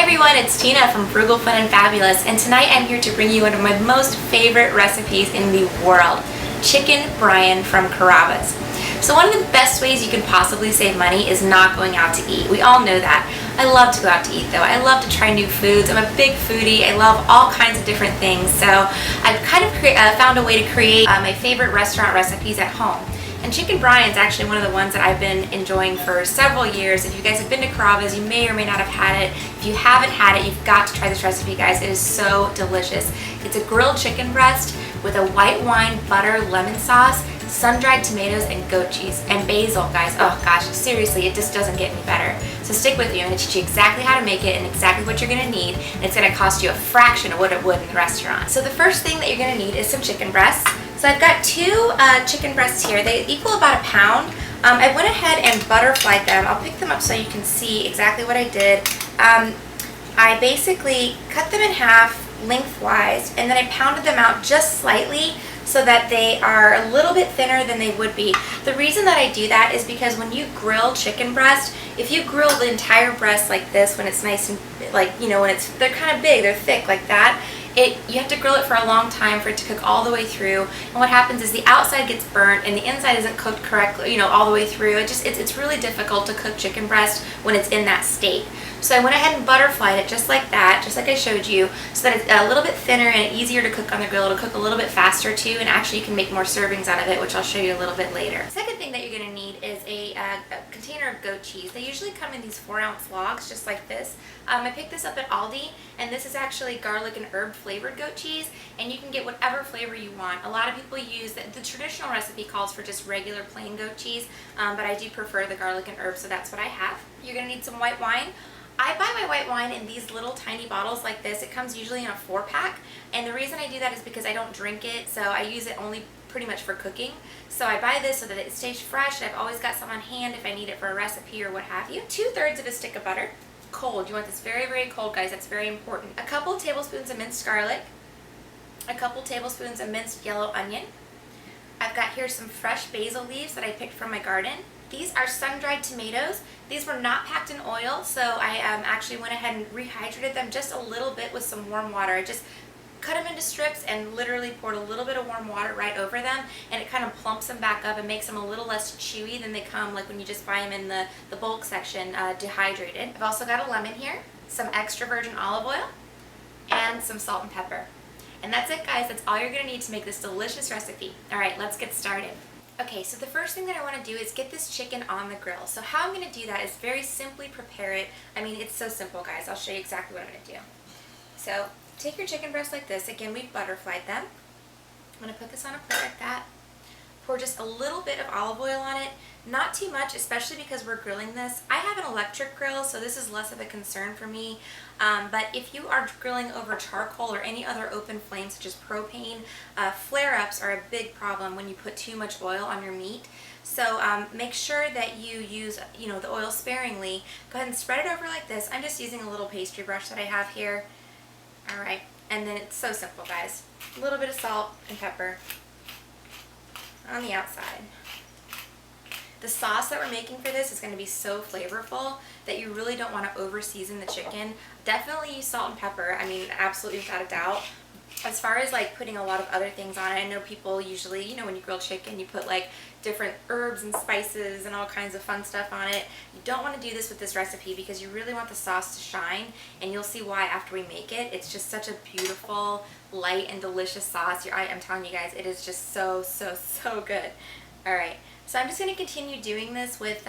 Hi everyone, it's Tina from Frugal, Fun, and Fabulous, and tonight I'm here to bring you one of my most favorite recipes in the world, Chicken Bryan from Carrabba's. So one of the best ways you can possibly save money is not going out to eat. We all know that. I love to go out to eat though. I love to try new foods. I'm a big foodie. I love all kinds of different things. So I've kind of found a way to create my favorite restaurant recipes at home. And Chicken Bryan's actually one of the ones that I've been enjoying for several years. If you guys have been to Carrabba's, you may or may not have had it. If you haven't had it, you've got to try this recipe, guys. It is so delicious. It's a grilled chicken breast with a white wine, butter, lemon sauce, sun-dried tomatoes, and goat cheese, and basil, guys. Oh gosh, seriously, it just doesn't get any better. So stick with me. I'm going to teach you exactly how to make it and exactly what you're going to need, and it's going to cost you a fraction of what it would in the restaurant. So the first thing that you're going to need is some chicken breasts. So I've got two chicken breasts here. They equal about a pound. I went ahead and butterflied them. I'll pick them up so you can see exactly what I did. I basically cut them in half lengthwise, and then I pounded them out just slightly so that they are a little bit thinner than they would be. The reason that I do that is because when you grill chicken breast, if you grill the entire breast like this, when it's nice and like, you know, when they're kind of big, they're thick like that, you have to grill it for a long time for it to cook all the way through. And what happens is the outside gets burnt and the inside isn't cooked correctly, you know, all the way through. It's really difficult to cook chicken breast when it's in that state. So I went ahead and butterflied it just like that, just like I showed you, so that it's a little bit thinner and easier to cook on the grill. It'll cook a little bit faster too, and actually you can make more servings out of it, which I'll show you a little bit later. Second thing that you're going to need is a container of goat cheese. They usually come in these 4-ounce logs, just like this. I picked this up at Aldi, and this is actually garlic and herb flavored goat cheese, and you can get whatever flavor you want. A lot of people use, the traditional recipe calls for just regular plain goat cheese, but I do prefer the garlic and herb, so that's what I have. You're going to need some white wine. I buy my white wine in these little tiny bottles like this. It comes usually in a 4-pack, and the reason I do that is because I don't drink it, so I use it only pretty much for cooking. So I buy this so that it stays fresh. I've always got some on hand if I need it for a recipe or what have you. 2/3 of a stick of butter. Cold. You want this very, very cold, guys. That's very important. A couple tablespoons of minced garlic. A couple tablespoons of minced yellow onion. I've got here some fresh basil leaves that I picked from my garden. These are sun-dried tomatoes. These were not packed in oil, so I actually went ahead and rehydrated them just a little bit with some warm water. I just cut them into strips and literally poured a little bit of warm water right over them, and it kind of plumps them back up and makes them a little less chewy than they come like when you just buy them in the bulk section dehydrated. I've also got a lemon here, some extra virgin olive oil, and some salt and pepper. And that's it, guys. That's all you're going to need to make this delicious recipe. All right, let's get started. Okay, so the first thing that I want to do is get this chicken on the grill. So how I'm going to do that is very simply prepare it. I mean, it's so simple, guys. I'll show you exactly what I'm going to do. So take your chicken breast like this. Again, we've butterflied them. I'm going to put this on a plate like that. Pour just a little bit of olive oil on it. Not too much, especially because we're grilling this. I have an electric grill, so this is less of a concern for me. But if you are grilling over charcoal or any other open flame, such as propane, flare-ups are a big problem when you put too much oil on your meat. So make sure that you use, the oil sparingly. Go ahead and spread it over like this. I'm just using a little pastry brush that I have here. All right, and then it's so simple, guys. A little bit of salt and pepper on the outside. The sauce that we're making for this is going to be so flavorful that you really don't want to over season the chicken. Definitely use salt and pepper. I mean, absolutely without a doubt. As far as like putting a lot of other things on it, I know people usually, when you grill chicken, you put like different herbs and spices and all kinds of fun stuff on it. You don't want to do this with this recipe because you really want the sauce to shine, and you'll see why after we make it. It's just such a beautiful, light, and delicious sauce. I'm telling you guys, it is just so, so, so good. All right. So I'm just going to continue doing this with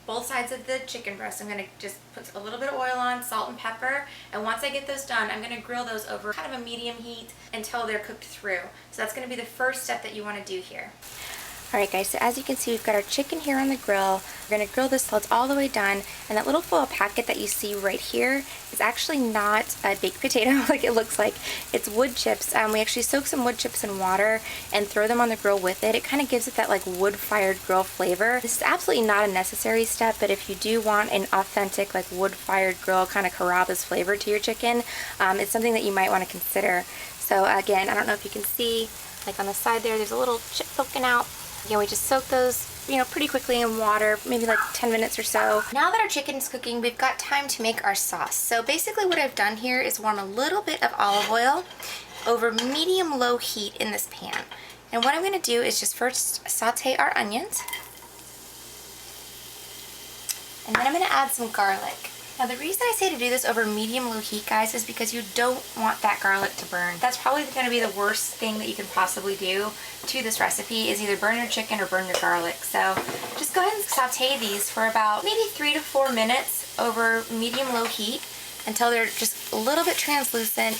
both sides of the chicken breast. I'm going to just put a little bit of oil on, salt and pepper, and once I get those done, I'm going to grill those over kind of a medium heat until they're cooked through. So that's going to be the first step that you want to do here. Alright guys, so as you can see, we've got our chicken here on the grill. We're going to grill this till it's all the way done, and that little foil packet that you see right here is actually not a baked potato like it looks like. It's wood chips. We actually soak some wood chips in water and throw them on the grill with it. It kind of gives it that like wood-fired grill flavor. This is absolutely not a necessary step, but if you do want an authentic like wood-fired grill kind of Carrabba's flavor to your chicken, it's something that you might want to consider. So again, I don't know if you can see, like on the side there's a little chip poking out. Again, we just soak those pretty quickly in water, maybe like 10 minutes or so. Now that our chicken's cooking, we've got time to make our sauce. So basically what I've done here is warm a little bit of olive oil over medium-low heat in this pan. And what I'm going to do is just first saute our onions. And then I'm going to add some garlic. Now the reason I say to do this over medium-low heat, guys, is because you don't want that garlic to burn. That's probably going to be the worst thing that you can possibly do to this recipe, is either burn your chicken or burn your garlic. So just go ahead and saute these for about maybe 3 to 4 minutes over medium-low heat until they're just a little bit translucent.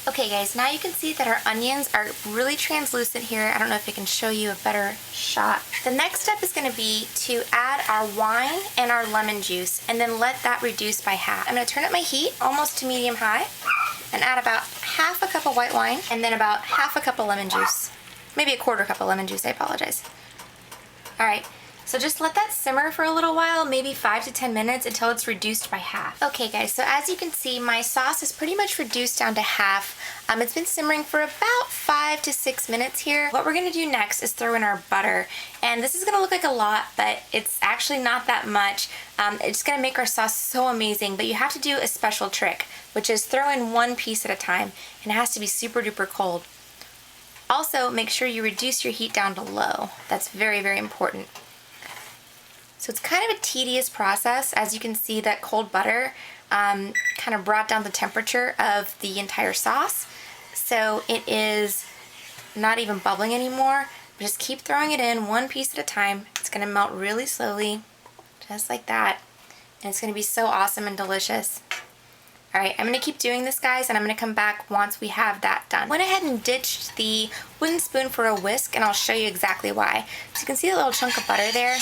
Okay guys, now you can see that our onions are really translucent here. I don't know if I can show you a better shot. The next step is going to be to add our wine and our lemon juice and then let that reduce by half. I'm going to turn up my heat almost to medium high and add about half a cup of white wine and then about half a cup of lemon juice. Maybe a quarter cup of lemon juice, I apologize. Alright. So just let that simmer for a little while, maybe 5 to 10 minutes until it's reduced by half. Okay guys, so as you can see, my sauce is pretty much reduced down to half. It's been simmering for about 5 to 6 minutes here. What we're gonna do next is throw in our butter. And this is gonna look like a lot, but it's actually not that much. It's gonna make our sauce so amazing, but you have to do a special trick, which is throw in 1 piece at a time, and it has to be super duper cold. Also, make sure you reduce your heat down to low. That's very, very important. So it's kind of a tedious process. As you can see, that cold butter kind of brought down the temperature of the entire sauce. So it is not even bubbling anymore. Just keep throwing it in 1 piece at a time. It's going to melt really slowly, just like that. And it's going to be so awesome and delicious. Alright, I'm going to keep doing this, guys, and I'm going to come back once we have that done. Went ahead and ditched the wooden spoon for a whisk, and I'll show you exactly why. So you can see a little chunk of butter there.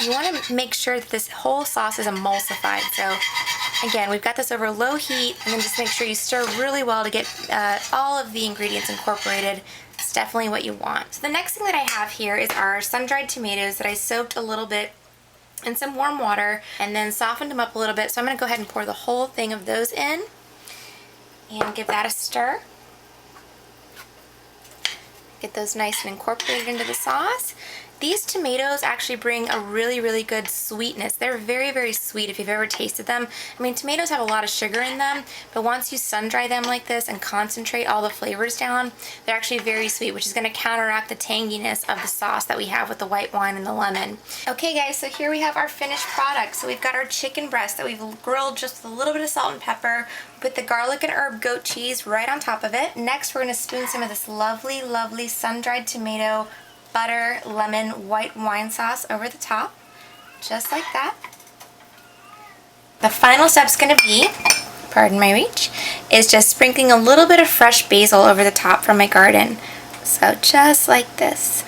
You want to make sure that this whole sauce is emulsified. So again, we've got this over low heat, and then just make sure you stir really well to get all of the ingredients incorporated. It's definitely what you want. So the next thing that I have here is our sun-dried tomatoes that I soaked a little bit in some warm water and then softened them up a little bit. So I'm going to go ahead and pour the whole thing of those in and give that a stir. Get those nice and incorporated into the sauce. These tomatoes actually bring a really, really good sweetness. They're very, very sweet if you've ever tasted them. I mean, tomatoes have a lot of sugar in them, but once you sun-dry them like this and concentrate all the flavors down, they're actually very sweet, which is going to counteract the tanginess of the sauce that we have with the white wine and the lemon. Okay guys, so here we have our finished product. So we've got our chicken breast that we've grilled just with a little bit of salt and pepper. Put the garlic and herb goat cheese right on top of it. Next, we're going to spoon some of this lovely, lovely sun-dried tomato, butter, lemon, white wine sauce over the top, just like that. The final step's going to be, pardon my reach, is just sprinkling a little bit of fresh basil over the top from my garden. So just like this.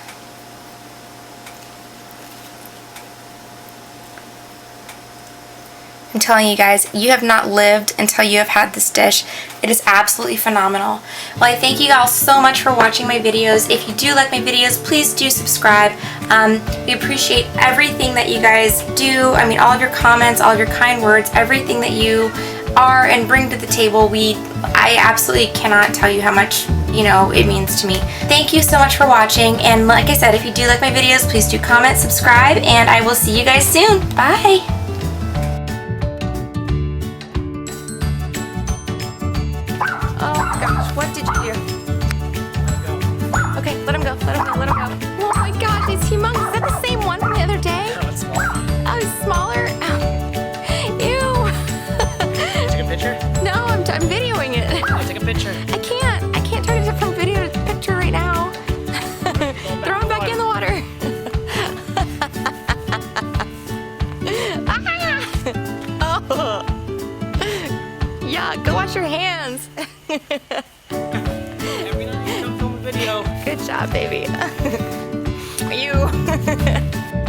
I'm telling you guys, you have not lived until you have had this dish. It is absolutely phenomenal. Well, I thank you all so much for watching my videos. If you do like my videos, please do subscribe. We appreciate everything that you guys do. I mean, all of your comments, all of your kind words, everything that you are and bring to the table. I absolutely cannot tell you how much, it means to me. Thank you so much for watching. And like I said, if you do like my videos, please do comment, subscribe, and I will see you guys soon. Bye. What did you do? Okay, let him go, let him go, let him go. Oh my gosh, he's humongous. Is that the same one from the other day? No, it's smaller. Oh, he's smaller? Ew. Take a picture? No, I'm videoing it. No, take a picture. I can't turn it from video to picture right now. Throw him back in the water. Oh. Yeah, go wash your hands. Every night you come film a video. Good job, baby. You.